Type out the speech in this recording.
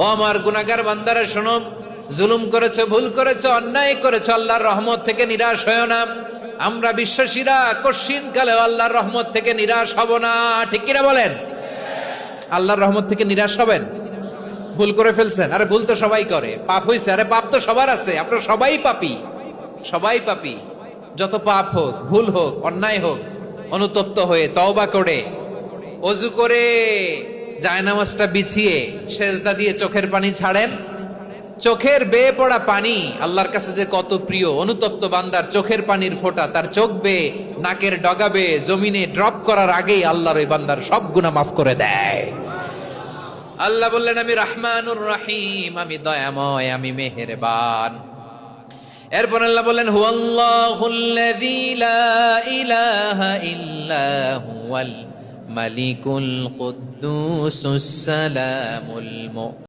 ও আমার গুনাহগার বান্দারা শোনো, জুলুম করেছো, ভুল করেছো, অন্যায় করেছো, আল্লাহর রহমত থেকে নিরাশ হয়ো না। আমরা বিশ্বাসীরা কশিন কালেও আল্লাহর রহমত থেকে নিরাশ হব না, ঠিক কিনা বলেন? আল্লাহর রহমত থেকে নিরাশ হবেন? ভুল করে ফেলছেন, আরে ভুল তো সবাই করে, পাপ হয়েছে, আরে পাপ তো সবার আছে, আপনারা সবাই পাপী, সবাই পাপী। যত পাপ হোক, ভুল হোক, অন্যায় হোক, অনুতপ্ত হয়ে তওবা করে ওযু করে জায়নামাজটা বিছিয়ে সেজদা দিয়ে চোখের পানি ছাড়েন। চোখের বেয়ে পড়া পানি আল্লাহর কাছে যে কত প্রিয়। অনুতপ্ত বান্দার চোখের পানির ফোঁটা তার চোখ বেয়ে, নাকের ডগা বেয়ে জমিনে ড্রপ করার আগেই আল্লাহর ওই বান্দার সব গুনাহ মাফ করে দেয়। আল্লাহ বললেন, আমি রহমানুর রহিম, আমি দয়াময়, আমি মেহেরবান। এরপর আল্লাহ বললেন, হুয়াল্লাহুল্লাযী লা ইলাহা ইল্লা হুয়াল মালিকুল কুদ্দুসুস সালামুল মুমিন।